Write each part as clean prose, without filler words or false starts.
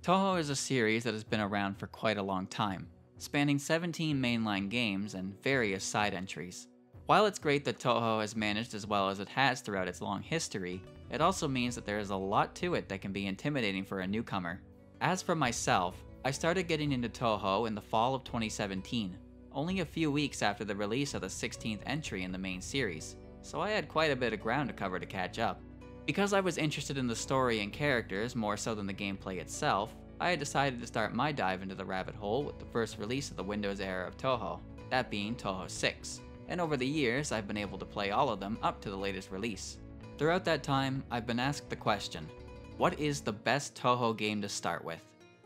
Touhou is a series that has been around for quite a long time, spanning 17 mainline games and various side entries. While it's great that Touhou has managed as well as it has throughout its long history, it also means that there is a lot to it that can be intimidating for a newcomer. As for myself, I started getting into Touhou in the fall of 2017, only a few weeks after the release of the 16th entry in the main series, so I had quite a bit of ground to cover to catch up. Because I was interested in the story and characters more so than the gameplay itself, I had decided to start my dive into the rabbit hole with the first release of the Windows era of Touhou, that being Touhou 6, and over the years I've been able to play all of them up to the latest release. Throughout that time, I've been asked the question, what is the best Touhou game to start with?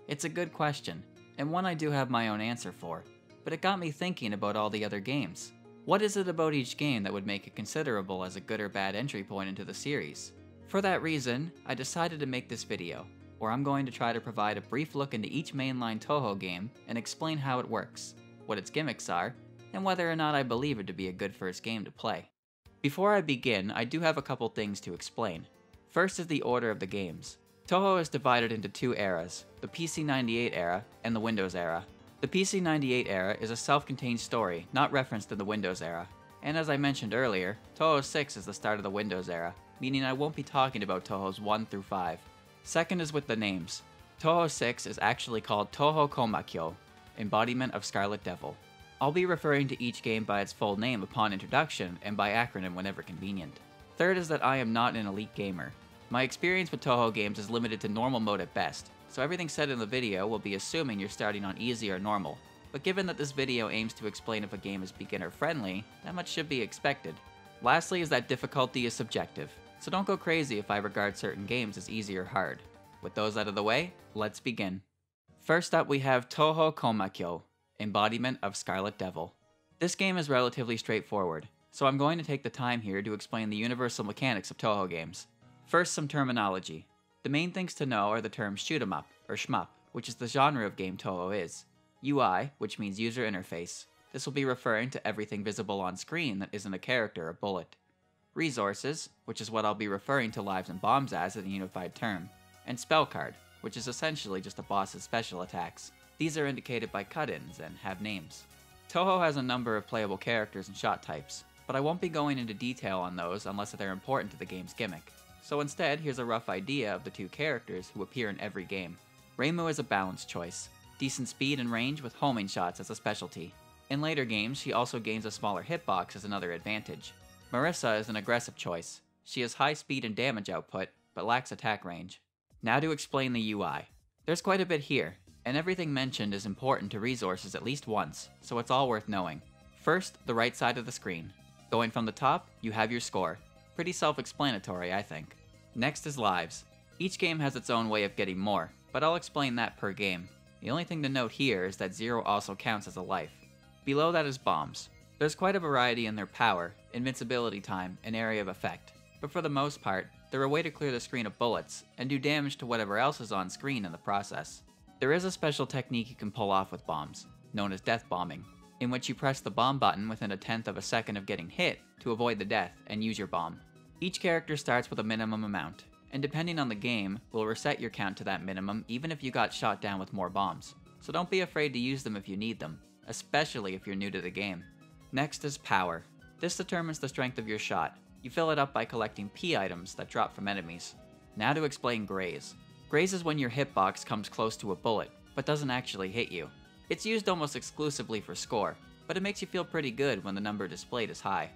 It's a good question, and one I do have my own answer for, but it got me thinking about all the other games. What is it about each game that would make it considerable as a good or bad entry point into the series? For that reason, I decided to make this video, where I'm going to try to provide a brief look into each mainline Touhou game and explain how it works, what its gimmicks are, and whether or not I believe it to be a good first game to play. Before I begin, I do have a couple things to explain. First is the order of the games. Touhou is divided into two eras, the PC98 era and the Windows era. The PC98 era is a self-contained story, not referenced in the Windows era. And as I mentioned earlier, Touhou 6 is the start of the Windows era, meaning I won't be talking about Touhou's 1 through 5. Second is with the names. Touhou 6 is actually called Touhou Komakyo, Embodiment of Scarlet Devil. I'll be referring to each game by its full name upon introduction and by acronym whenever convenient. Third is that I am not an elite gamer. My experience with Touhou games is limited to normal mode at best, so everything said in the video will be assuming you're starting on easy or normal. But given that this video aims to explain if a game is beginner friendly, that much should be expected. Lastly is that difficulty is subjective, so don't go crazy if I regard certain games as easy or hard. With those out of the way, let's begin. First up we have Touhou Komakyo, Embodiment of Scarlet Devil. This game is relatively straightforward, so I'm going to take the time here to explain the universal mechanics of Touhou games. First, some terminology. The main things to know are the terms shoot 'em up, or shmup, which is the genre of game Touhou is. UI, which means user interface. This will be referring to everything visible on screen that isn't a character or bullet. Resources, which is what I'll be referring to lives and bombs as in a unified term. And spell card, which is essentially just a boss's special attacks. These are indicated by cut-ins and have names. Touhou has a number of playable characters and shot types, but I won't be going into detail on those unless they're important to the game's gimmick. So instead, here's a rough idea of the two characters who appear in every game. Reimu is a balanced choice, decent speed and range with homing shots as a specialty. In later games, she also gains a smaller hitbox as another advantage. Marissa is an aggressive choice. She has high speed and damage output, but lacks attack range. Now to explain the UI. There's quite a bit here, and everything mentioned is important to resources at least once, so it's all worth knowing. First, the right side of the screen. Going from the top, you have your score. Pretty self-explanatory, I think. Next is lives. Each game has its own way of getting more, but I'll explain that per game. The only thing to note here is that 0 also counts as a life. Below that is bombs. There's quite a variety in their power, invincibility time, and area of effect, but for the most part, they're a way to clear the screen of bullets and do damage to whatever else is on screen in the process. There is a special technique you can pull off with bombs, known as death bombing, in which you press the bomb button within a tenth of a second of getting hit to avoid the death and use your bomb. Each character starts with a minimum amount, and depending on the game, will reset your count to that minimum even if you got shot down with more bombs. So don't be afraid to use them if you need them, especially if you're new to the game. Next is power. This determines the strength of your shot. You fill it up by collecting P items that drop from enemies. Now to explain graze. Graze is when your hitbox comes close to a bullet, but doesn't actually hit you. It's used almost exclusively for score, but it makes you feel pretty good when the number displayed is high.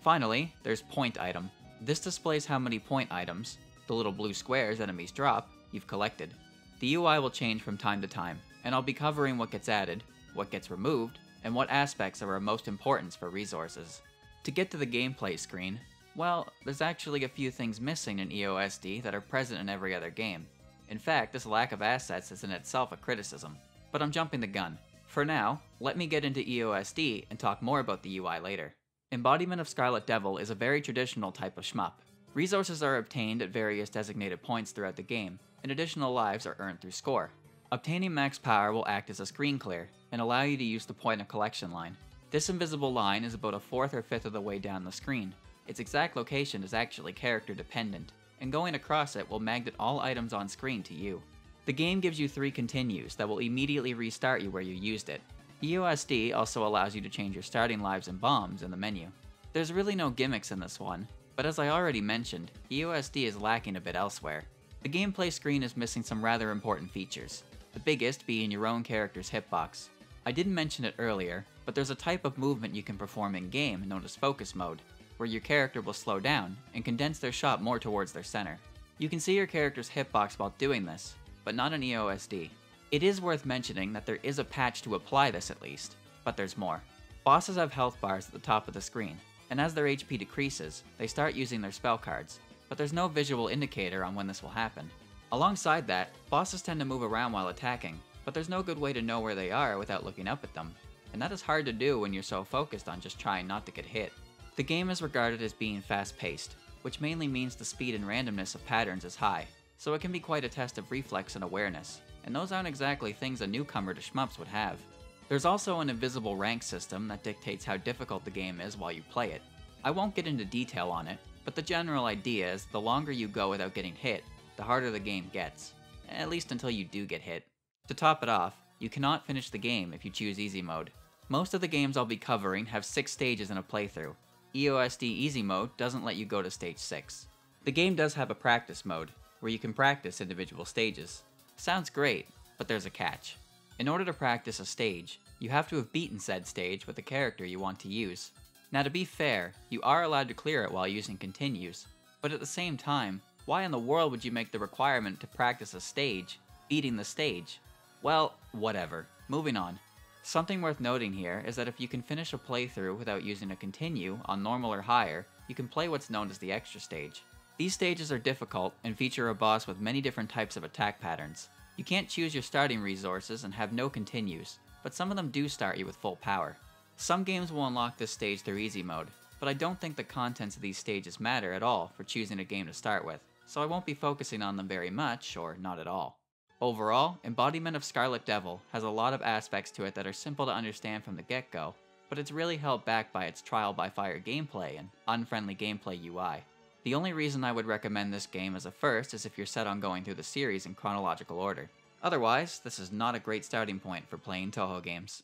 Finally, there's point item. This displays how many point items, the little blue squares enemies drop, you've collected. The UI will change from time to time, and I'll be covering what gets added, what gets removed, and what aspects are of most importance for resources. To get to the gameplay screen, well, there's actually a few things missing in EoSD that are present in every other game. In fact, this lack of assets is in itself a criticism. But I'm jumping the gun. For now, let me get into EoSD and talk more about the UI later. Embodiment of Scarlet Devil is a very traditional type of shmup. Resources are obtained at various designated points throughout the game, and additional lives are earned through score. Obtaining max power will act as a screen clear, and allow you to use the point of collection line. This invisible line is about a fourth or fifth of the way down the screen. Its exact location is actually character dependent, and going across it will magnet all items on screen to you. The game gives you 3 continues that will immediately restart you where you used it. EoSD also allows you to change your starting lives and bombs in the menu. There's really no gimmicks in this one, but as I already mentioned, EoSD is lacking a bit elsewhere. The gameplay screen is missing some rather important features, the biggest being your own character's hitbox. I didn't mention it earlier, but there's a type of movement you can perform in-game known as focus mode, where your character will slow down and condense their shot more towards their center. You can see your character's hitbox while doing this, but not in EoSD. It is worth mentioning that there is a patch to apply this at least, but there's more. Bosses have health bars at the top of the screen, and as their HP decreases, they start using their spell cards, but there's no visual indicator on when this will happen. Alongside that, bosses tend to move around while attacking, but there's no good way to know where they are without looking up at them, and that is hard to do when you're so focused on just trying not to get hit. The game is regarded as being fast-paced, which mainly means the speed and randomness of patterns is high, so it can be quite a test of reflex and awareness, and those aren't exactly things a newcomer to shmups would have. There's also an invisible rank system that dictates how difficult the game is while you play it. I won't get into detail on it, but the general idea is the longer you go without getting hit, the harder the game gets, at least until you do get hit. To top it off, you cannot finish the game if you choose easy mode. Most of the games I'll be covering have 6 stages in a playthrough. EoSD Easy Mode doesn't let you go to stage 6. The game does have a practice mode, where you can practice individual stages. Sounds great, but there's a catch. In order to practice a stage, you have to have beaten said stage with the character you want to use. Now to be fair, you are allowed to clear it while using continues, but at the same time, why in the world would you make the requirement to practice a stage, beating the stage? Well, whatever. Moving on. Something worth noting here is that if you can finish a playthrough without using a continue on normal or higher, you can play what's known as the extra stage. These stages are difficult and feature a boss with many different types of attack patterns. You can't choose your starting resources and have no continues, but some of them do start you with full power. Some games will unlock this stage through easy mode, but I don't think the contents of these stages matter at all for choosing a game to start with, so I won't be focusing on them very much, or not at all. Overall, Embodiment of Scarlet Devil has a lot of aspects to it that are simple to understand from the get-go, but it's really held back by its trial-by-fire gameplay and unfriendly gameplay UI. The only reason I would recommend this game as a first is if you're set on going through the series in chronological order. Otherwise, this is not a great starting point for playing Touhou games.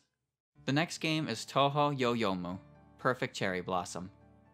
The next game is Touhou Yoyomu, Perfect Cherry Blossom.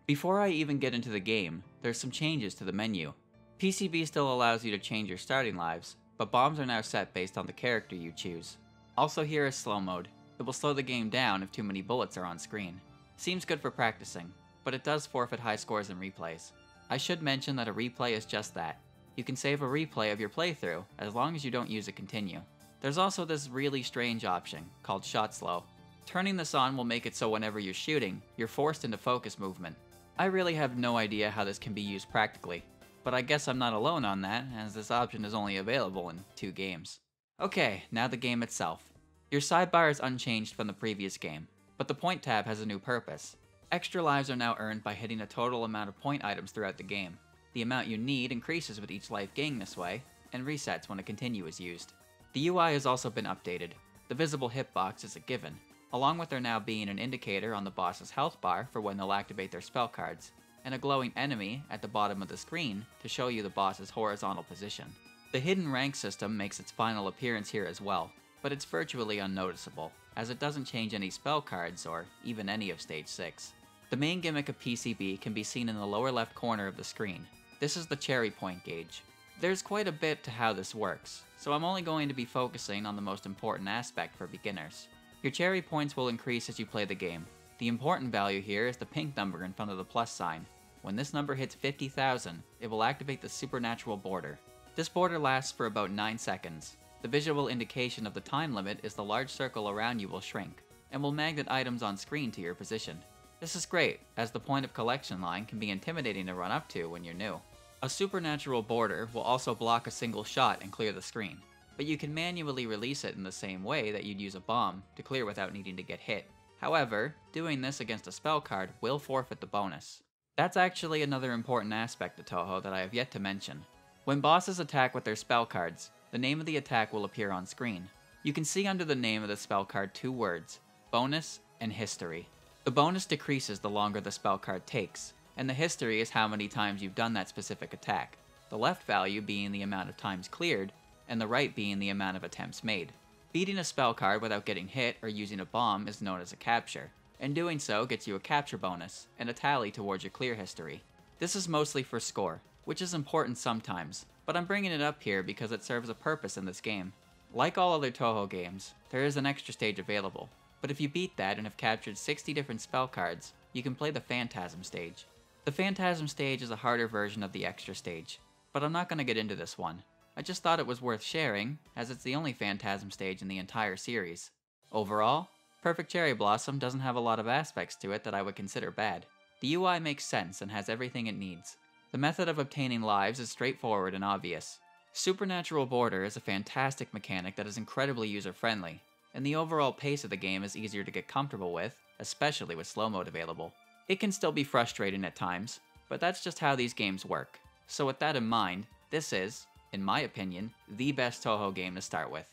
Before I even get into the game, there's some changes to the menu. PCB still allows you to change your starting lives, but bombs are now set based on the character you choose. Also here is slow mode. It will slow the game down if too many bullets are on screen. Seems good for practicing, but it does forfeit high scores in replays. I should mention that a replay is just that. You can save a replay of your playthrough, as long as you don't use a continue. There's also this really strange option, called shot slow. Turning this on will make it so whenever you're shooting, you're forced into focus movement. I really have no idea how this can be used practically, but I guess I'm not alone on that, as this option is only available in 2 games. Okay, now the game itself. Your sidebar is unchanged from the previous game, but the point tab has a new purpose. Extra lives are now earned by hitting a total amount of point items throughout the game. The amount you need increases with each life gained this way, and resets when a continue is used. The UI has also been updated. The visible hitbox is a given, along with there now being an indicator on the boss's health bar for when they'll activate their spell cards, and a glowing enemy at the bottom of the screen to show you the boss's horizontal position. The hidden rank system makes its final appearance here as well, but it's virtually unnoticeable, as it doesn't change any spell cards or even any of Stage 6. The main gimmick of PCB can be seen in the lower left corner of the screen. This is the cherry point gauge. There's quite a bit to how this works, so I'm only going to be focusing on the most important aspect for beginners. Your cherry points will increase as you play the game. The important value here is the pink number in front of the plus sign. When this number hits 50,000, it will activate the supernatural border. This border lasts for about 9 seconds. The visual indication of the time limit is the large circle around you will shrink, and will magnet items on screen to your position. This is great, as the point of collection line can be intimidating to run up to when you're new. A supernatural border will also block a single shot and clear the screen, but you can manually release it in the same way that you'd use a bomb to clear without needing to get hit. However, doing this against a spell card will forfeit the bonus. That's actually another important aspect of Touhou that I have yet to mention. When bosses attack with their spell cards, the name of the attack will appear on screen. You can see under the name of the spell card 2 words, bonus and history. The bonus decreases the longer the spell card takes, and the history is how many times you've done that specific attack, the left value being the amount of times cleared, and the right being the amount of attempts made. Beating a spell card without getting hit or using a bomb is known as a capture, and doing so gets you a capture bonus and a tally towards your clear history. This is mostly for score, which is important sometimes, but I'm bringing it up here because it serves a purpose in this game. Like all other Touhou games, there is an extra stage available, but if you beat that and have captured 60 different spell cards, you can play the Phantasm stage. The Phantasm stage is a harder version of the extra stage, but I'm not going to get into this one. I just thought it was worth sharing, as it's the only Phantasm stage in the entire series. Overall, Perfect Cherry Blossom doesn't have a lot of aspects to it that I would consider bad. The UI makes sense and has everything it needs. The method of obtaining lives is straightforward and obvious. Supernatural Border is a fantastic mechanic that is incredibly user-friendly, and the overall pace of the game is easier to get comfortable with, especially with slow mode available. It can still be frustrating at times, but that's just how these games work. So with that in mind, this is, in my opinion, the best Touhou game to start with.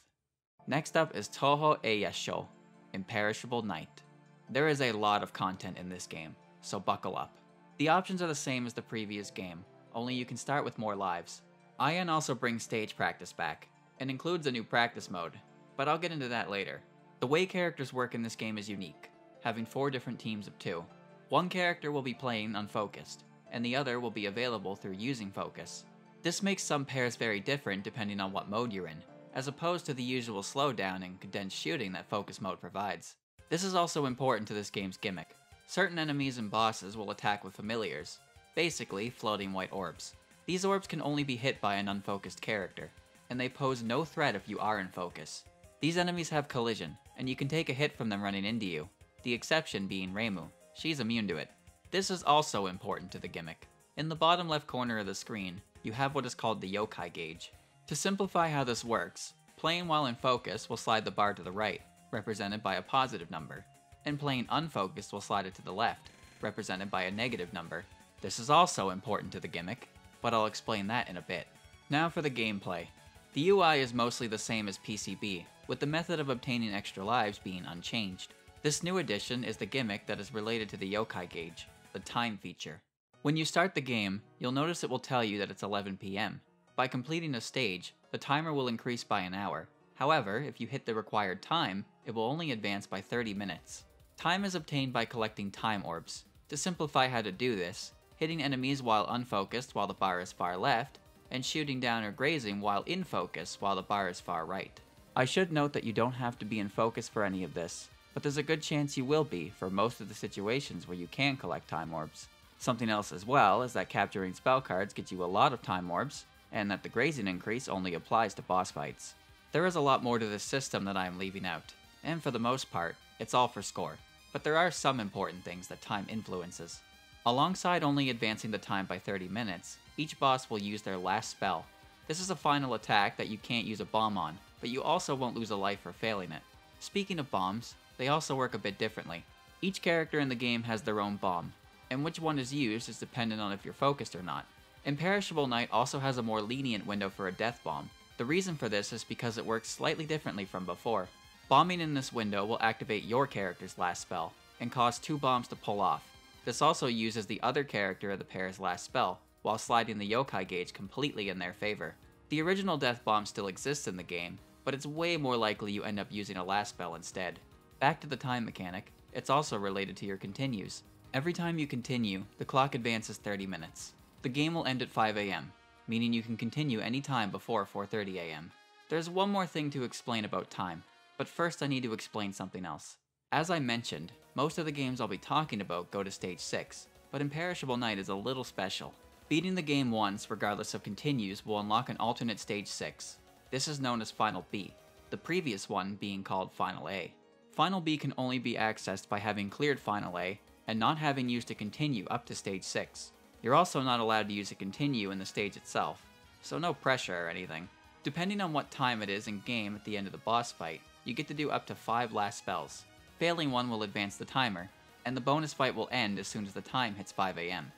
Next up is Touhou Eiyasho, Imperishable Night. There is a lot of content in this game, so buckle up. The options are the same as the previous game, only you can start with more lives. Ian also brings stage practice back, and includes a new practice mode, but I'll get into that later. The way characters work in this game is unique, having 4 different teams of 2. One character will be playing unfocused, and the other will be available through using focus. This makes some pairs very different depending on what mode you're in, as opposed to the usual slowdown and condensed shooting that focus mode provides. This is also important to this game's gimmick. Certain enemies and bosses will attack with familiars, basically floating white orbs. These orbs can only be hit by an unfocused character, and they pose no threat if you are in focus. These enemies have collision, and you can take a hit from them running into you, the exception being Reimu. She's immune to it. This is also important to the gimmick. In the bottom left corner of the screen, you have what is called the yokai gauge. To simplify how this works, playing while in focus will slide the bar to the right, represented by a positive number, and playing unfocused will slide it to the left, represented by a negative number. This is also important to the gimmick, but I'll explain that in a bit. Now for the gameplay. The UI is mostly the same as PCB, with the method of obtaining extra lives being unchanged. This new addition is the gimmick that is related to the yokai gauge, the time feature. When you start the game, you'll notice it will tell you that it's 11 PM. By completing a stage, the timer will increase by an hour. However, if you hit the required time, it will only advance by 30 minutes. Time is obtained by collecting time orbs. To simplify how to do this, hitting enemies while unfocused while the bar is far left, and shooting down or grazing while in focus while the bar is far right. I should note that you don't have to be in focus for any of this, but there's a good chance you will be for most of the situations where you can collect time orbs. Something else as well is that capturing spell cards gets you a lot of time orbs, and that the grazing increase only applies to boss fights. There is a lot more to this system that I am leaving out, and for the most part, it's all for score. But there are some important things that time influences. Alongside only advancing the time by 30 minutes, each boss will use their last spell. This is a final attack that you can't use a bomb on, but you also won't lose a life for failing it. Speaking of bombs, they also work a bit differently. Each character in the game has their own bomb, and which one is used is dependent on if you're focused or not. Imperishable Night also has a more lenient window for a death bomb. The reason for this is because it works slightly differently from before. Bombing in this window will activate your character's last spell, and cause 2 bombs to pull off. This also uses the other character of the pair's last spell, while sliding the yokai gauge completely in their favor. The original death bomb still exists in the game, but it's way more likely you end up using a last spell instead. Back to the time mechanic, it's also related to your continues. Every time you continue, the clock advances 30 minutes. The game will end at 5 AM, meaning you can continue any time before 4:30 AM. There's one more thing to explain about time, but first I need to explain something else. As I mentioned, most of the games I'll be talking about go to stage 6, but Imperishable Night is a little special. Beating the game once, regardless of continues, will unlock an alternate stage 6. This is known as Final B, the previous one being called Final A. Final B can only be accessed by having cleared Final A, and not having used a continue up to stage 6. You're also not allowed to use a continue in the stage itself, so no pressure or anything. Depending on what time it is in game at the end of the boss fight, you get to do up to 5 last spells. Failing one will advance the timer, and the bonus fight will end as soon as the time hits 5 AM.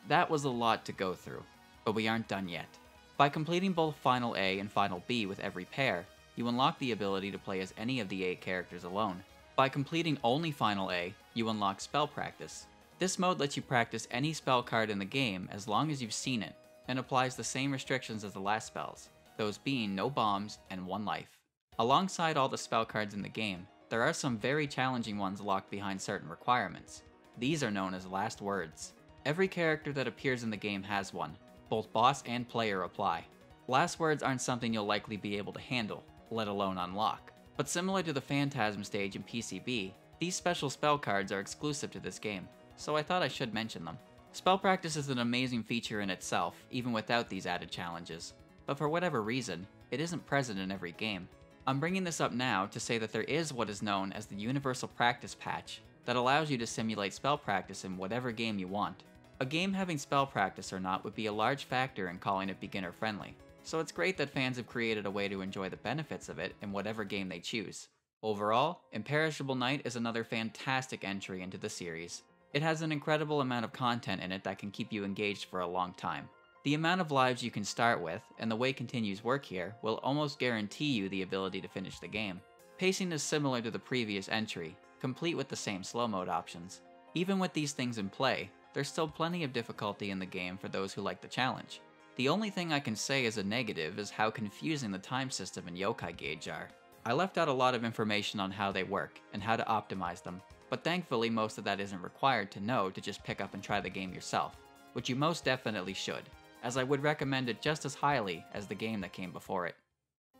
That was a lot to go through, but we aren't done yet. By completing both Final A and Final B with every pair, you unlock the ability to play as any of the 8 characters alone. By completing only Final A, you unlock Spell Practice. This mode lets you practice any spell card in the game as long as you've seen it, and applies the same restrictions as the last spells. those being no bombs and 1 life. Alongside all the spell cards in the game, there are some very challenging ones locked behind certain requirements. These are known as last words. Every character that appears in the game has one. Both boss and player apply. Last words aren't something you'll likely be able to handle, let alone unlock. But similar to the Phantasm stage in PCB, these special spell cards are exclusive to this game, so I thought I should mention them. Spell practice is an amazing feature in itself, even without these added challenges. But for whatever reason, it isn't present in every game. I'm bringing this up now to say that there is what is known as the Universal Practice Patch that allows you to simulate spell practice in whatever game you want. A game having spell practice or not would be a large factor in calling it beginner friendly, so it's great that fans have created a way to enjoy the benefits of it in whatever game they choose. Overall, Imperishable Night is another fantastic entry into the series. It has an incredible amount of content in it that can keep you engaged for a long time. The amount of lives you can start with, and the way continues work here, will almost guarantee you the ability to finish the game. Pacing is similar to the previous entry, complete with the same slow mode options. Even with these things in play, there's still plenty of difficulty in the game for those who like the challenge. The only thing I can say as a negative is how confusing the time system and yokai gauge are. I left out a lot of information on how they work, and how to optimize them, but thankfully most of that isn't required to know to just pick up and try the game yourself, which you most definitely should, as I would recommend it just as highly as the game that came before it.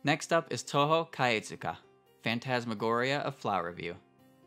Next up is Touhou Kaetsuka, Phantasmagoria of Flower View.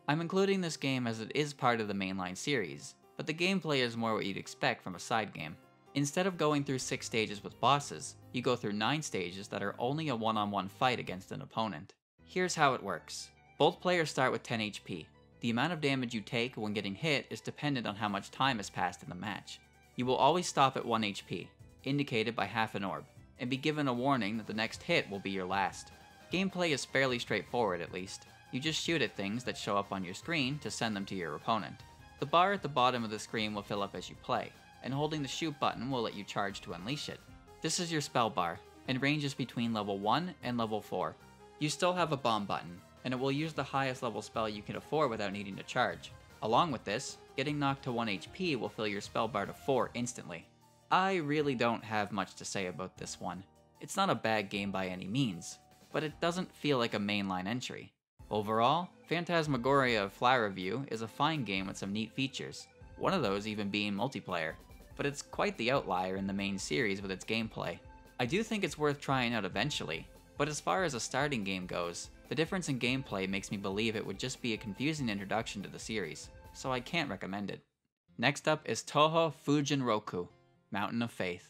I'm including this game as it is part of the mainline series, but the gameplay is more what you'd expect from a side game. Instead of going through 6 stages with bosses, you go through 9 stages that are only a one-on-one fight against an opponent. Here's how it works. Both players start with 10 HP. The amount of damage you take when getting hit is dependent on how much time has passed in the match. You will always stop at 1 HP, indicated by half an orb, and be given a warning that the next hit will be your last. Gameplay is fairly straightforward at least. You just shoot at things that show up on your screen to send them to your opponent. The bar at the bottom of the screen will fill up as you play, and holding the shoot button will let you charge to unleash it. This is your spell bar, and ranges between level 1 and level 4. You still have a bomb button, and it will use the highest level spell you can afford without needing to charge. Along with this, getting knocked to 1 HP will fill your spell bar to 4 instantly. I really don't have much to say about this one. It's not a bad game by any means, but it doesn't feel like a mainline entry. Overall, Phantasmagoria of Flower View is a fine game with some neat features, one of those even being multiplayer, but it's quite the outlier in the main series with its gameplay. I do think it's worth trying out eventually, but as far as a starting game goes, the difference in gameplay makes me believe it would just be a confusing introduction to the series, so I can't recommend it. Next up is Touhou Fujinroku, Mountain of Faith.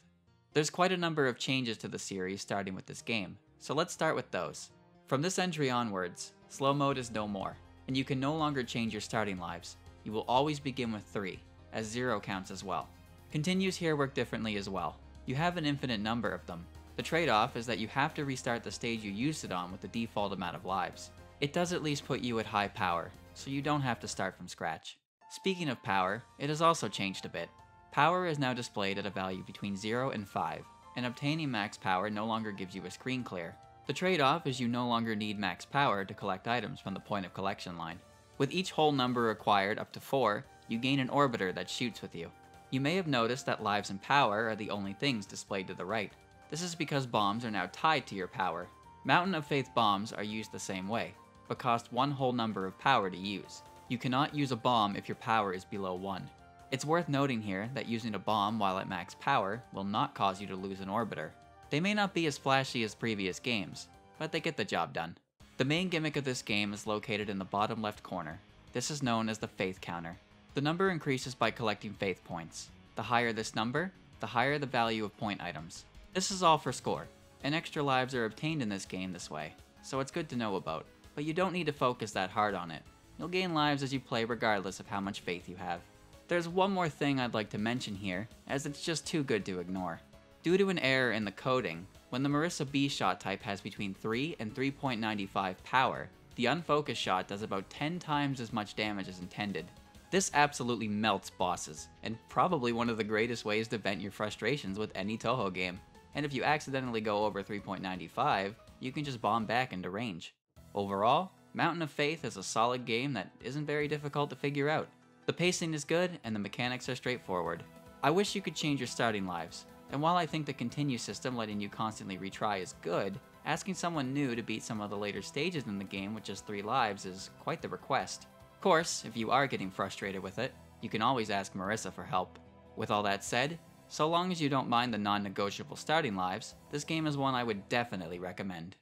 There's quite a number of changes to the series starting with this game, so let's start with those. From this entry onwards, slow mode is no more, and you can no longer change your starting lives. You will always begin with 3, as 0 counts as well. Continues here work differently as well. You have an infinite number of them. The trade-off is that you have to restart the stage you used it on with the default amount of lives. It does at least put you at high power, so you don't have to start from scratch. Speaking of power, it has also changed a bit. Power is now displayed at a value between 0 and 5, and obtaining max power no longer gives you a screen clear. The trade-off is you no longer need max power to collect items from the point of collection line. With each whole number acquired up to 4, you gain an orbiter that shoots with you. You may have noticed that lives and power are the only things displayed to the right. This is because bombs are now tied to your power. Mountain of Faith bombs are used the same way, but cost 1 whole number of power to use. You cannot use a bomb if your power is below 1. It's worth noting here that using a bomb while at max power will not cause you to lose an orbiter. They may not be as flashy as previous games, but they get the job done. The main gimmick of this game is located in the bottom left corner. This is known as the Faith counter. The number increases by collecting Faith points. The higher this number, the higher the value of point items. This is all for score, and extra lives are obtained in this game this way, so it's good to know about, but you don't need to focus that hard on it. You'll gain lives as you play regardless of how much faith you have. There's one more thing I'd like to mention here, as it's just too good to ignore. Due to an error in the coding, when the Marissa B shot type has between 3 and 3.95 power, the unfocused shot does about 10 times as much damage as intended. This absolutely melts bosses, and probably one of the greatest ways to vent your frustrations with any Touhou game. And if you accidentally go over 3.95, you can just bomb back into range. Overall, Mountain of Faith is a solid game that isn't very difficult to figure out. The pacing is good, and the mechanics are straightforward. I wish you could change your starting lives, And while I think the continue system letting you constantly retry is good, asking someone new to beat some of the later stages in the game with just 3 lives is quite the request. Of course, if you are getting frustrated with it, you can always ask Marissa for help. With all that said, so long as you don't mind the non-negotiable starting lives, this game is one I would definitely recommend.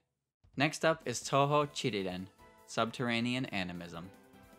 Next up is Touhou Chiriren, Subterranean Animism.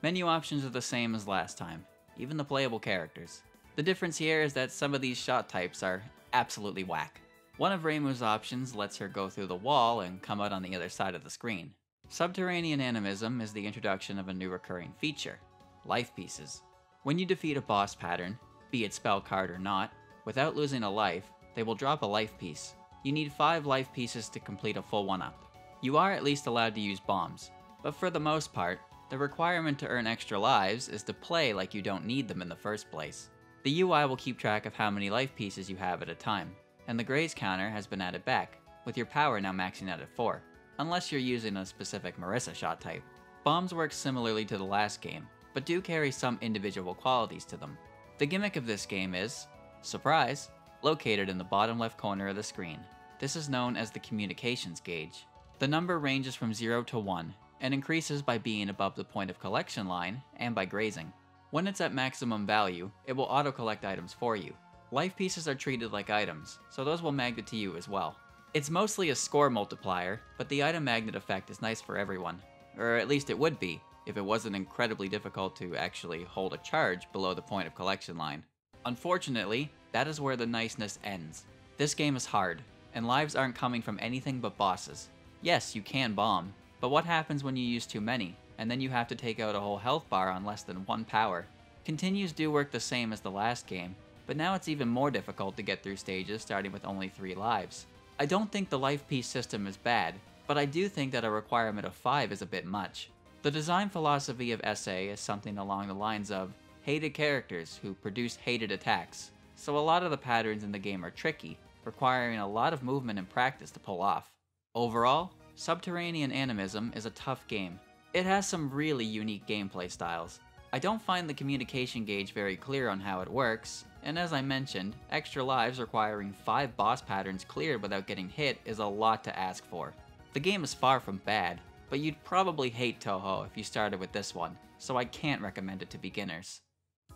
Menu options are the same as last time, even the playable characters. The difference here is that some of these shot types are absolutely whack. One of Reimu's options lets her go through the wall and come out on the other side of the screen. Subterranean Animism is the introduction of a new recurring feature, life pieces. When you defeat a boss pattern, be it spell card or not, without losing a life, they will drop a life piece. You need 5 life pieces to complete a full 1-up. You are at least allowed to use bombs, but for the most part, the requirement to earn extra lives is to play like you don't need them in the first place. The UI will keep track of how many life pieces you have at a time, and the graze counter has been added back, with your power now maxing out at 4, unless you're using a specific Marissa shot type. Bombs work similarly to the last game, but do carry some individual qualities to them. The gimmick of this game is, surprise, located in the bottom left corner of the screen. This is known as the communications gauge. The number ranges from 0 to 1, and increases by being above the point of collection line and by grazing. When it's at maximum value, it will auto-collect items for you. Life pieces are treated like items, so those will magnet to you as well. It's mostly a score multiplier, but the item magnet effect is nice for everyone. Or at least it would be, if it wasn't incredibly difficult to actually hold a charge below the point of collection line. Unfortunately, that is where the niceness ends. This game is hard, and lives aren't coming from anything but bosses. Yes, you can bomb, but what happens when you use too many, and then you have to take out a whole health bar on less than 1 power? Continues do work the same as the last game, but now it's even more difficult to get through stages starting with only 3 lives. I don't think the life piece system is bad, but I do think that a requirement of 5 is a bit much. The design philosophy of SA is something along the lines of hated characters who produce hated attacks, so a lot of the patterns in the game are tricky, requiring a lot of movement and practice to pull off. Overall, Subterranean Animism is a tough game. It has some really unique gameplay styles. I don't find the communication gauge very clear on how it works, and as I mentioned, extra lives requiring 5 boss patterns cleared without getting hit is a lot to ask for. The game is far from bad, but you'd probably hate Touhou if you started with this one, so I can't recommend it to beginners.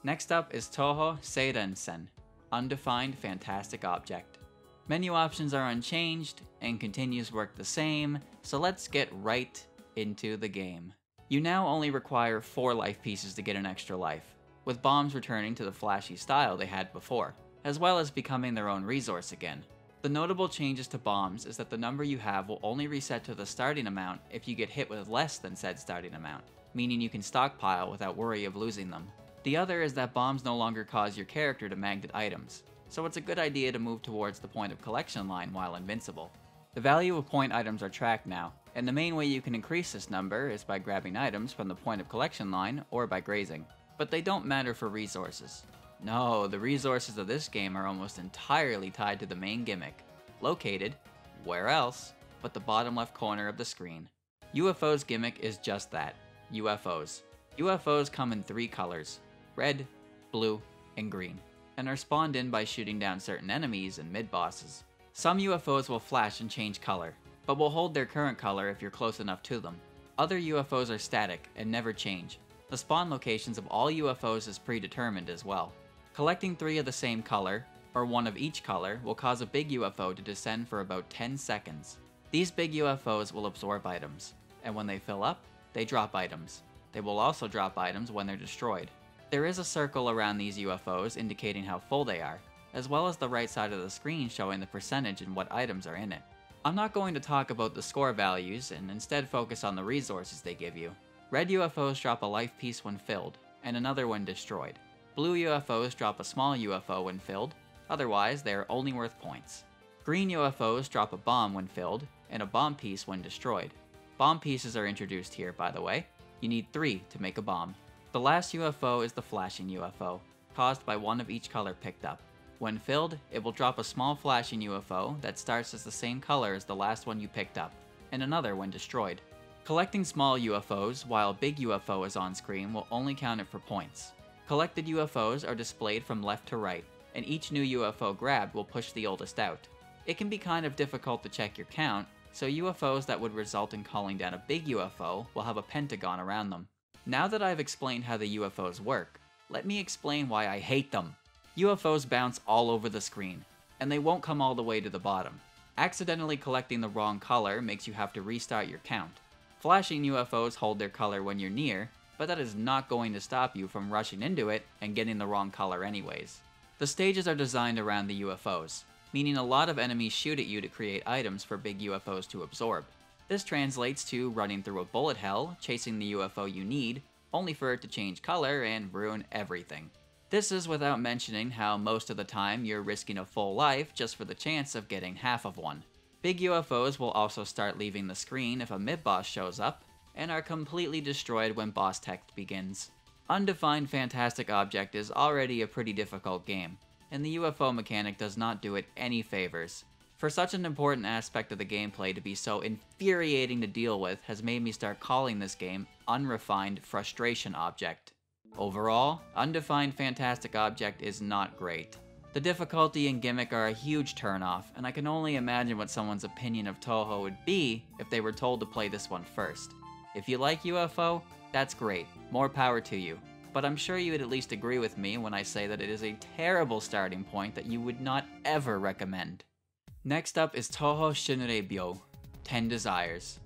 Next up is Touhou Seirensen, Undefined Fantastic Object. Menu options are unchanged, and continues work the same, so let's get right into the game. You now only require 4 life pieces to get an extra life, with bombs returning to the flashy style they had before, as well as becoming their own resource again. The notable changes to bombs is that the number you have will only reset to the starting amount if you get hit with less than said starting amount, meaning you can stockpile without worry of losing them. The other is that bombs no longer cause your character to magnet items, so it's a good idea to move towards the point of collection line while invincible. The value of point items are tracked now, and the main way you can increase this number is by grabbing items from the point of collection line or by grazing. But they don't matter for resources. No, the resources of this game are almost entirely tied to the main gimmick, located, where else, but the bottom left corner of the screen. UFO's gimmick is just that, UFOs. UFOs come in 3 colors, red, blue, and green, and are spawned in by shooting down certain enemies and mid-bosses. Some UFOs will flash and change color, but will hold their current color if you're close enough to them. Other UFOs are static and never change. The spawn locations of all UFOs is predetermined as well. Collecting 3 of the same color, or 1 of each color, will cause a big UFO to descend for about 10 seconds. These big UFOs will absorb items, and when they fill up, they drop items. They will also drop items when they're destroyed. There is a circle around these UFOs indicating how full they are, as well as the right side of the screen showing the percentage and what items are in it. I'm not going to talk about the score values and instead focus on the resources they give you. Red UFOs drop a life piece when filled, and another when destroyed. Blue UFOs drop a small UFO when filled, otherwise they are only worth points. Green UFOs drop a bomb when filled, and a bomb piece when destroyed. Bomb pieces are introduced here, by the way. You need 3 to make a bomb. The last UFO is the flashing UFO, caused by 1 of each color picked up. When filled, it will drop a small flashing UFO that starts as the same color as the last one you picked up, and another when destroyed. Collecting small UFOs while a big UFO is on screen will only count it for points. Collected UFOs are displayed from left to right. and each new UFO grabbed will push the oldest out. It can be kind of difficult to check your count, so UFOs that would result in calling down a big UFO will have a pentagon around them. Now that I've explained how the UFOs work, let me explain why I hate them. UFOs bounce all over the screen, and they won't come all the way to the bottom. Accidentally collecting the wrong color makes you have to restart your count. Flashing UFOs hold their color when you're near, but that is not going to stop you from rushing into it and getting the wrong color anyways. The stages are designed around the UFOs, meaning a lot of enemies shoot at you to create items for big UFOs to absorb. This translates to running through a bullet hell, chasing the UFO you need, only for it to change color and ruin everything. This is without mentioning how most of the time you're risking a full life just for the chance of getting half of one. Big UFOs will also start leaving the screen if a mid-boss shows up, and are completely destroyed when boss text begins. Undefined Fantastic Object is already a pretty difficult game, and the UFO mechanic does not do it any favors. For such an important aspect of the gameplay to be so infuriating to deal with has made me start calling this game Unrefined Frustration Object. Overall, Undefined Fantastic Object is not great. The difficulty and gimmick are a huge turnoff, and I can only imagine what someone's opinion of Touhou would be if they were told to play this one first. If you like UFO, that's great, more power to you, but I'm sure you would at least agree with me when I say that it is a terrible starting point that you would not ever recommend. Next up is Touhou Shinreibyo, 10 Desires.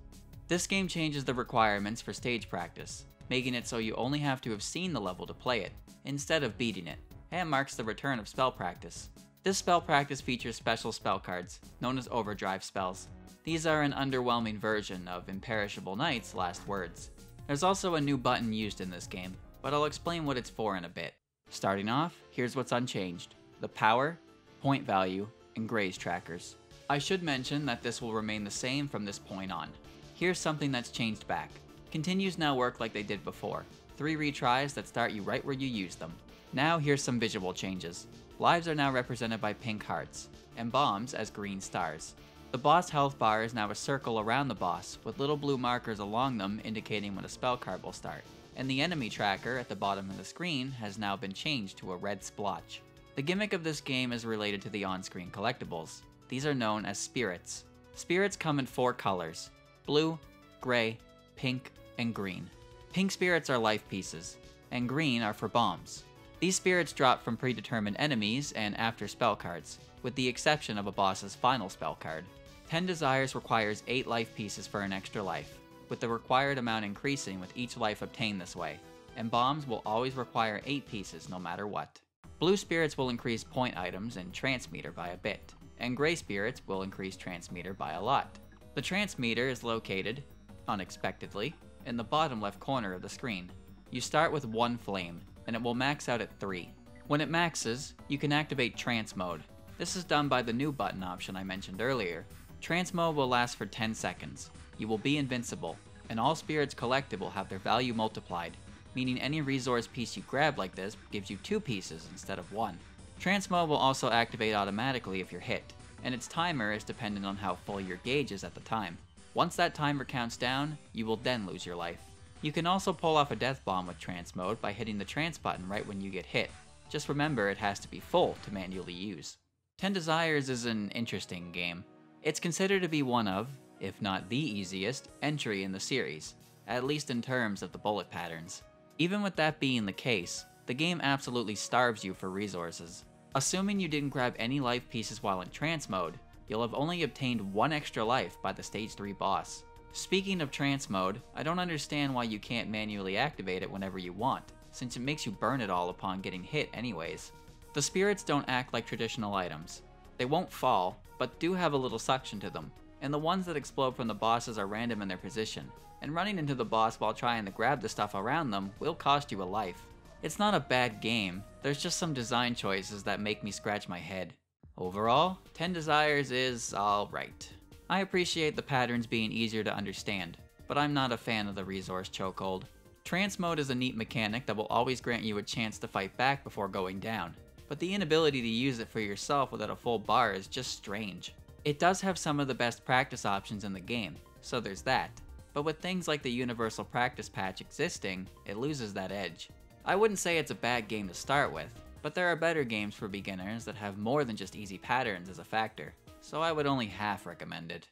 This game changes the requirements for stage practice, making it so you only have to have seen the level to play it, instead of beating it, and marks the return of spell practice. This spell practice features special spell cards, known as overdrive spells. These are an underwhelming version of Imperishable Night's last words. There's also a new button used in this game, but I'll explain what it's for in a bit. Starting off, here's what's unchanged: the power, point value, and graze trackers. I should mention that this will remain the same from this point on. Here's something that's changed back. Continues now work like they did before. 3 retries that start you right where you use them. Now here's some visual changes. Lives are now represented by pink hearts, and bombs as green stars. The boss health bar is now a circle around the boss, with little blue markers along them indicating when a spell card will start. And the enemy tracker at the bottom of the screen has now been changed to a red splotch. The gimmick of this game is related to the on-screen collectibles. These are known as spirits. Spirits come in 4 colors: blue, gray, pink, and green. Pink spirits are life pieces, and green are for bombs. These spirits drop from predetermined enemies and after spell cards, with the exception of a boss's final spell card. 10 Desires requires 8 life pieces for an extra life, with the required amount increasing with each life obtained this way, and bombs will always require 8 pieces no matter what. Blue spirits will increase point items and transmeter by a bit, and gray spirits will increase transmeter by a lot. The transmeter is located, unexpectedly, in the bottom left corner of the screen. You start with 1 flame, and it will max out at 3. When it maxes, you can activate Trance Mode. This is done by the new button option I mentioned earlier. Trance Mode will last for 10 seconds. You will be invincible, and all spirits collected will have their value multiplied, meaning any resource piece you grab like this gives you 2 pieces instead of 1. Trance Mode will also activate automatically if you're hit, and its timer is dependent on how full your gauge is at the time. Once that timer counts down, you will then lose your life. You can also pull off a death bomb with Trance Mode by hitting the trance button right when you get hit. Just remember it has to be full to manually use. 10 Desires is an interesting game. It's considered to be one of, if not the easiest, entry in the series, at least in terms of the bullet patterns. Even with that being the case, the game absolutely starves you for resources. Assuming you didn't grab any life pieces while in trance mode, you'll have only obtained 1 extra life by the stage 3 boss. Speaking of trance mode, I don't understand why you can't manually activate it whenever you want, since it makes you burn it all upon getting hit anyways. The spirits don't act like traditional items. They won't fall, but do have a little suction to them, and the ones that explode from the bosses are random in their position, and running into the boss while trying to grab the stuff around them will cost you a life. It's not a bad game, there's just some design choices that make me scratch my head. Overall, 10 Desires is alright. I appreciate the patterns being easier to understand, but I'm not a fan of the resource chokehold. Trance mode is a neat mechanic that will always grant you a chance to fight back before going down, but the inability to use it for yourself without a full bar is just strange. It does have some of the best practice options in the game, so there's that, but with things like the universal practice patch existing, it loses that edge. I wouldn't say it's a bad game to start with, But there are better games for beginners that have more than just easy patterns as a factor, so I would only half recommend it.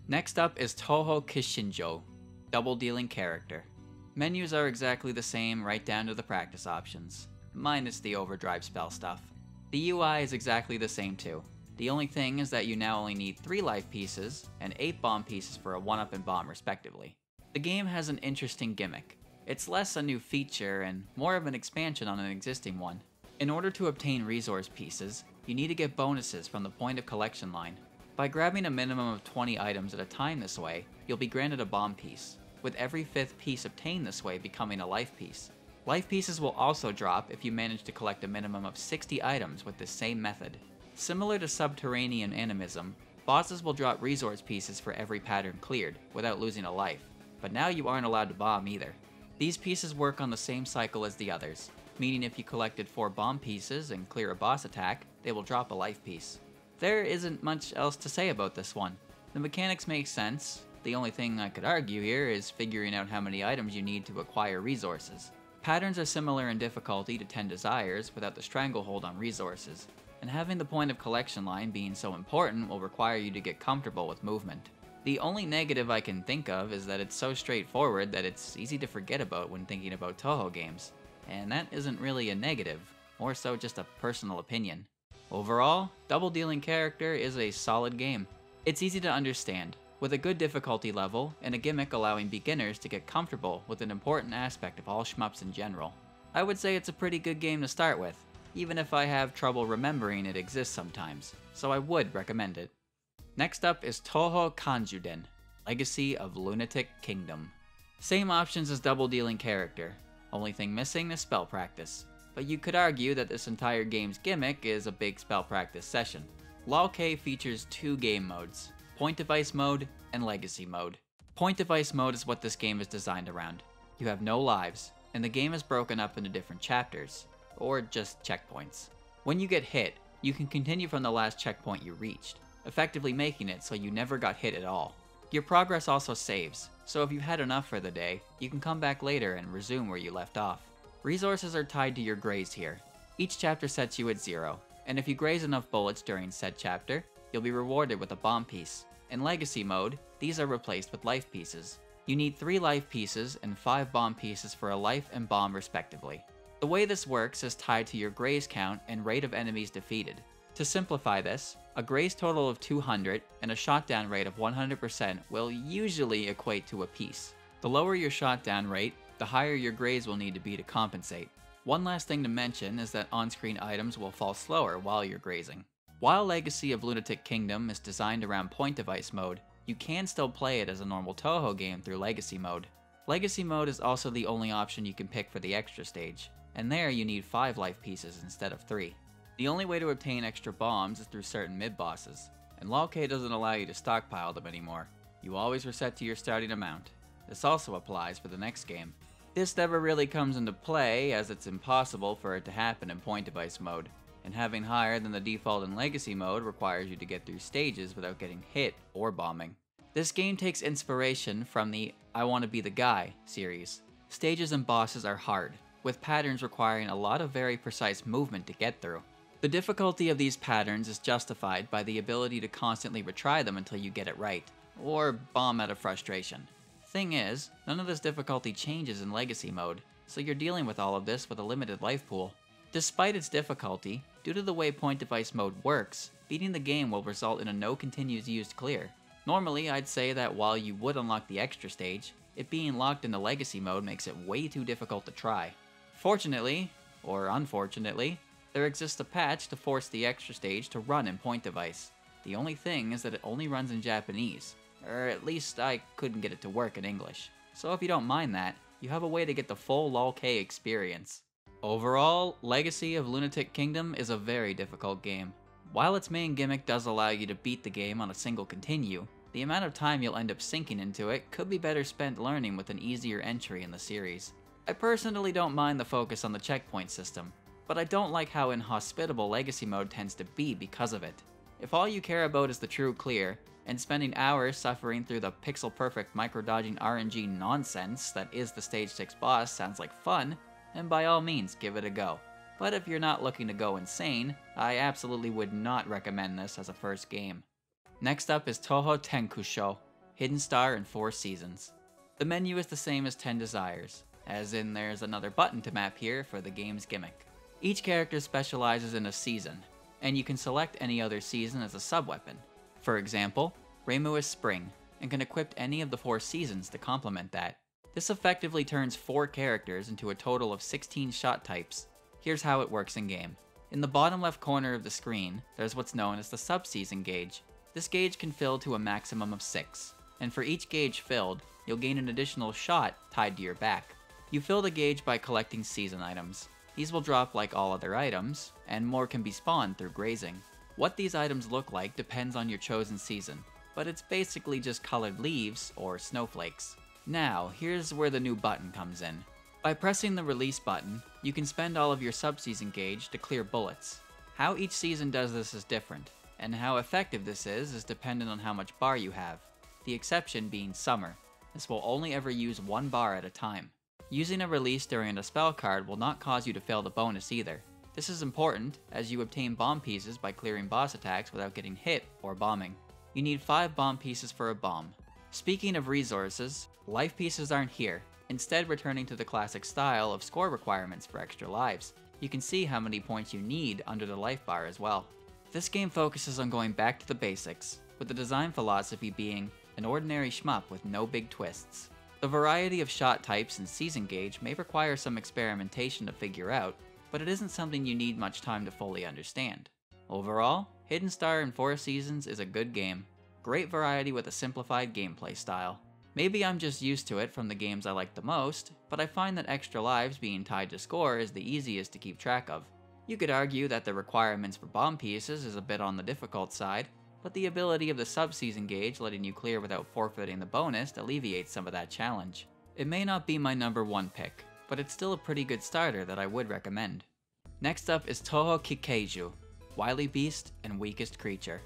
Next up is Touhou Kishinjo, Double Dealing Character. Menus are exactly the same right down to the practice options, minus the overdrive spell stuff. The UI is exactly the same too. The only thing is that you now only need 3 life pieces and 8 bomb pieces for a 1-up and bomb respectively. The game has an interesting gimmick. It's less a new feature and more of an expansion on an existing one. In order to obtain resource pieces, you need to get bonuses from the point of collection line. By grabbing a minimum of 20 items at a time this way, you'll be granted a bomb piece, with every 5th piece obtained this way becoming a life piece. Life pieces will also drop if you manage to collect a minimum of 60 items with this same method. Similar to Subterranean Animism, bosses will drop resource pieces for every pattern cleared, without losing a life, but now you aren't allowed to bomb either. These pieces work on the same cycle as the others, meaning if you collected 4 bomb pieces and clear a boss attack, they will drop a life piece. There isn't much else to say about this one. The mechanics make sense. The only thing I could argue here is figuring out how many items you need to acquire resources. Patterns are similar in difficulty to 10 Desires without the stranglehold on resources, and having the point of collection line being so important will require you to get comfortable with movement. The only negative I can think of is that it's so straightforward that it's easy to forget about when thinking about Touhou games. And that isn't really a negative, more so just a personal opinion. Overall, Double Dealing Character is a solid game. It's easy to understand, with a good difficulty level and a gimmick allowing beginners to get comfortable with an important aspect of all shmups in general. I would say it's a pretty good game to start with, even if I have trouble remembering it exists sometimes, so I would recommend it. Next up is Touhou Kanjuden, Legacy of Lunatic Kingdom. Same options as Double Dealing Character, only thing missing is spell practice. But you could argue that this entire game's gimmick is a big spell practice session. LOLK features 2 game modes, Point Device Mode and Legacy Mode. Point Device Mode is what this game is designed around. You have no lives, and the game is broken up into different chapters, or just checkpoints. When you get hit, you can continue from the last checkpoint you reached, effectively making it so you never got hit at all. Your progress also saves, so if you've had enough for the day, you can come back later and resume where you left off. Resources are tied to your graze here. Each chapter sets you at 0, and if you graze enough bullets during said chapter, you'll be rewarded with a bomb piece. In Legacy Mode, these are replaced with life pieces. You need 3 life pieces and 5 bomb pieces for a life and bomb respectively. The way this works is tied to your graze count and rate of enemies defeated. To simplify this, a graze total of 200 and a shotdown rate of 100% will usually equate to a piece. The lower your shotdown rate, the higher your graze will need to be to compensate. One last thing to mention is that on-screen items will fall slower while you're grazing. While Legacy of Lunatic Kingdom is designed around Point Device Mode, you can still play it as a normal Touhou game through Legacy Mode. Legacy Mode is also the only option you can pick for the extra stage, and there you need 5 life pieces instead of 3. The only way to obtain extra bombs is through certain mid-bosses, and LOLK doesn't allow you to stockpile them anymore. You always reset to your starting amount. This also applies for the next game. This never really comes into play, as it's impossible for it to happen in Point Device Mode, and having higher than the default in Legacy Mode requires you to get through stages without getting hit or bombing. This game takes inspiration from the I Wanna Be the Guy series. Stages and bosses are hard, with patterns requiring a lot of very precise movement to get through. The difficulty of these patterns is justified by the ability to constantly retry them until you get it right, or bomb out of frustration. Thing is, none of this difficulty changes in Legacy Mode, so you're dealing with all of this with a limited life pool. Despite its difficulty, due to the way Point Device Mode works, beating the game will result in a no continues used clear. Normally, I'd say that while you would unlock the extra stage, it being locked into Legacy Mode makes it way too difficult to try. Fortunately, or unfortunately, there exists a patch to force the extra stage to run in Point Device. The only thing is that it only runs in Japanese, or at least I couldn't get it to work in English. So if you don't mind that, you have a way to get the full LOLK experience. Overall, Legacy of Lunatic Kingdom is a very difficult game. While its main gimmick does allow you to beat the game on a single continue, the amount of time you'll end up sinking into it could be better spent learning with an easier entry in the series. I personally don't mind the focus on the checkpoint system, but I don't like how inhospitable Legacy Mode tends to be because of it. If all you care about is the true clear, and spending hours suffering through the pixel-perfect micro-dodging RNG nonsense that is the Stage 6 boss sounds like fun, then by all means give it a go. but if you're not looking to go insane, I absolutely would not recommend this as a first game. Next up is Touhou Tenkusho, Hidden Star and 4 Seasons. The menu is the same as 10 Desires, as in there's another button to map here for the game's gimmick. Each character specializes in a season, and you can select any other season as a sub-weapon. For example, Reimu is Spring, and can equip any of the 4 seasons to complement that. This effectively turns 4 characters into a total of 16 shot types. Here's how it works in-game. In the bottom left corner of the screen, there's what's known as the sub-season gauge. This gauge can fill to a maximum of 6, and for each gauge filled, you'll gain an additional shot tied to your back. You fill the gauge by collecting season items. These will drop like all other items, and more can be spawned through grazing. What these items look like depends on your chosen season, but it's basically just colored leaves or snowflakes. Now, here's where the new button comes in. By pressing the release button, you can spend all of your sub-season gauge to clear bullets. How each season does this is different, and how effective this is dependent on how much bar you have, the exception being Summer. This will only ever use 1 bar at a time. Using a release during a spell card will not cause you to fail the bonus either. This is important, as you obtain bomb pieces by clearing boss attacks without getting hit or bombing. You need 5 bomb pieces for a bomb. Speaking of resources, life pieces aren't here, instead returning to the classic style of score requirements for extra lives. You can see how many points you need under the life bar as well. This game focuses on going back to the basics, with the design philosophy being an ordinary shmup with no big twists. The variety of shot types and season gauge may require some experimentation to figure out, but it isn't something you need much time to fully understand. Overall, Hidden Star and 4 Seasons is a good game. Great variety with a simplified gameplay style. Maybe I'm just used to it from the games I like the most, but I find that extra lives being tied to score is the easiest to keep track of. You could argue that the requirements for bomb pieces is a bit on the difficult side, but the ability of the sub-season gauge letting you clear without forfeiting the bonus alleviates some of that challenge. It may not be my number 1 pick, but it's still a pretty good starter that I would recommend. Next up is Touhou Kikeiju, Wily Beast and Weakest Creature.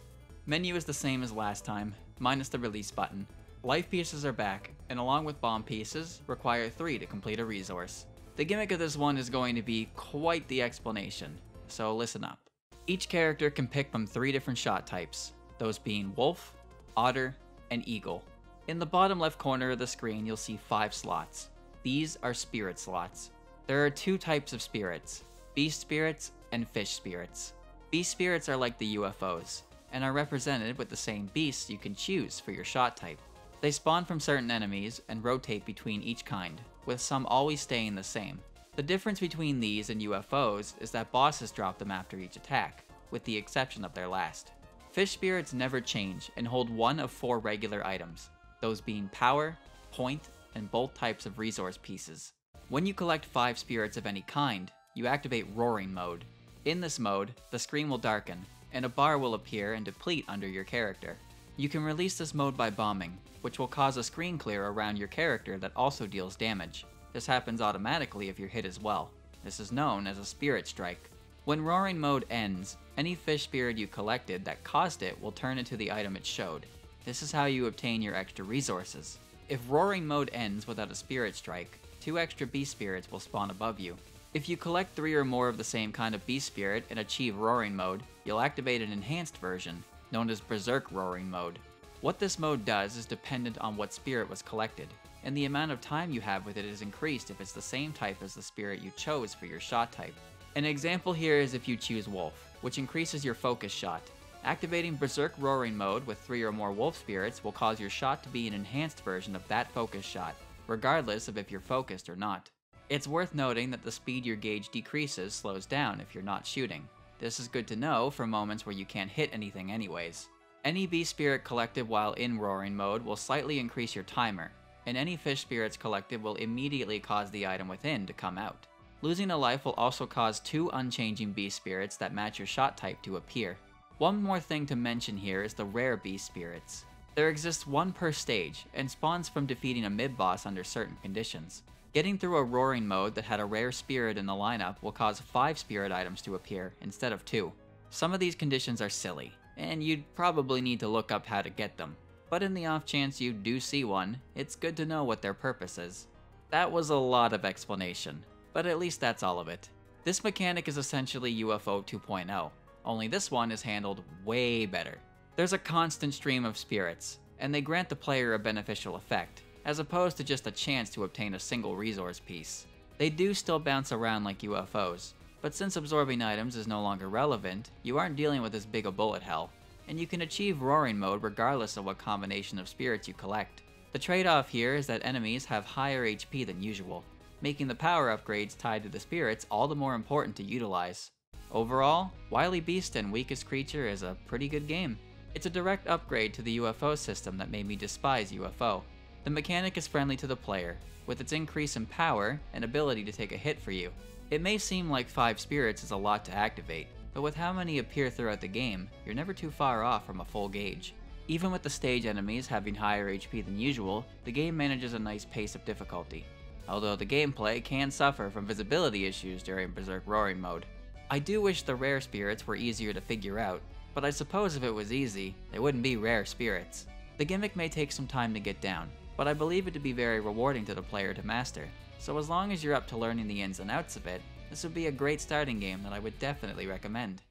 Menu is the same as last time, minus the release button. Life pieces are back, and along with bomb pieces, require 3 to complete a resource. The gimmick of this one is going to be quite the explanation, so listen up. Each character can pick from 3 different shot types, those being Wolf, Otter, and Eagle. In the bottom left corner of the screen, you'll see 5 slots. These are spirit slots. There are 2 types of spirits, beast spirits and fish spirits. Beast spirits are like the UFOs, and are represented with the same beasts you can choose for your shot type. They spawn from certain enemies and rotate between each kind, with some always staying the same. The difference between these and UFOs is that bosses drop them after each attack, with the exception of their last. Fish spirits never change and hold 1 of 4 regular items, those being power, point, and both types of resource pieces. When you collect 5 spirits of any kind, you activate Roaring Mode. In this mode, the screen will darken, and a bar will appear and deplete under your character. You can release this mode by bombing, which will cause a screen clear around your character that also deals damage. This happens automatically if you're hit as well. This is known as a Spirit Strike. When Roaring Mode ends, any fish spirit you collected that caused it will turn into the item it showed. This is how you obtain your extra resources. If Roaring Mode ends without a Spirit Strike, 2 extra beast spirits will spawn above you. If you collect 3 or more of the same kind of beast spirit and achieve Roaring Mode, you'll activate an enhanced version, known as Berserk Roaring Mode. What this mode does is dependent on what spirit was collected, and the amount of time you have with it is increased if it's the same type as the spirit you chose for your shot type. An example here is if you choose Wolf, which increases your focus shot. Activating Berserk Roaring Mode with 3 or more wolf spirits will cause your shot to be an enhanced version of that focus shot, regardless of if you're focused or not. It's worth noting that the speed your gauge decreases slows down if you're not shooting. This is good to know for moments where you can't hit anything anyways. Any beast spirit collected while in Roaring Mode will slightly increase your timer, and any fish spirits collected will immediately cause the item within to come out. Losing a life will also cause 2 unchanging beast spirits that match your shot type to appear. One more thing to mention here is the rare beast spirits. There exists 1 per stage, and spawns from defeating a mid-boss under certain conditions. Getting through a Roaring Mode that had a rare spirit in the lineup will cause 5 spirit items to appear instead of 2. Some of these conditions are silly, and you'd probably need to look up how to get them. But in the off chance you do see one, it's good to know what their purpose is. That was a lot of explanation, but at least that's all of it. This mechanic is essentially UFO 2.0, only this one is handled way better. There's a constant stream of spirits, and they grant the player a beneficial effect, as opposed to just a chance to obtain a single resource piece. They do still bounce around like UFOs, but since absorbing items is no longer relevant, you aren't dealing with as big a bullet hell, and you can achieve roaring mode regardless of what combination of spirits you collect. The trade-off here is that enemies have higher HP than usual, making the power upgrades tied to the spirits all the more important to utilize. Overall, Wily Beast and Weakest Creature is a pretty good game. It's a direct upgrade to the UFO system that made me despise UFO. The mechanic is friendly to the player, with its increase in power and ability to take a hit for you. It may seem like 5 spirits is a lot to activate, but with how many appear throughout the game, you're never too far off from a full gauge. Even with the stage enemies having higher HP than usual, the game manages a nice pace of difficulty, although the gameplay can suffer from visibility issues during Berserk Roaring mode. I do wish the rare spirits were easier to figure out, but I suppose if it was easy, they wouldn't be rare spirits. The gimmick may take some time to get down, but I believe it to be very rewarding to the player to master, so as long as you're up to learning the ins and outs of it, this would be a great starting game that I would definitely recommend.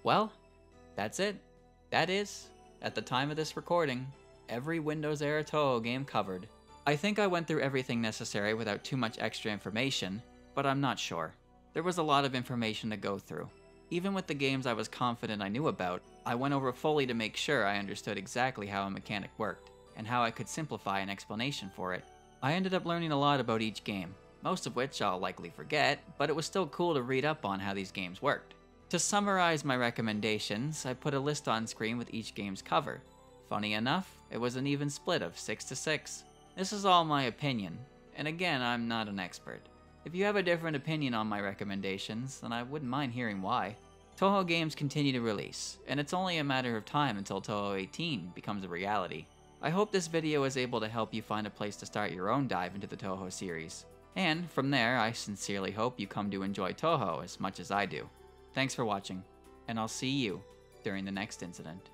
Well, that's it. That is, at the time of this recording, every Windows era Touhou game covered. I think I went through everything necessary without too much extra information, but I'm not sure. There was a lot of information to go through. Even with the games I was confident I knew about, I went over fully to make sure I understood exactly how a mechanic worked, and how I could simplify an explanation for it. I ended up learning a lot about each game, most of which I'll likely forget, but it was still cool to read up on how these games worked. To summarize my recommendations, I put a list on screen with each game's cover. Funny enough, it was an even split of 6-6. This is all my opinion, and again, I'm not an expert. If you have a different opinion on my recommendations, then I wouldn't mind hearing why. Touhou games continue to release, and it's only a matter of time until Touhou 18 becomes a reality. I hope this video is able to help you find a place to start your own dive into the Touhou series. And from there, I sincerely hope you come to enjoy Touhou as much as I do. Thanks for watching, and I'll see you during the next incident.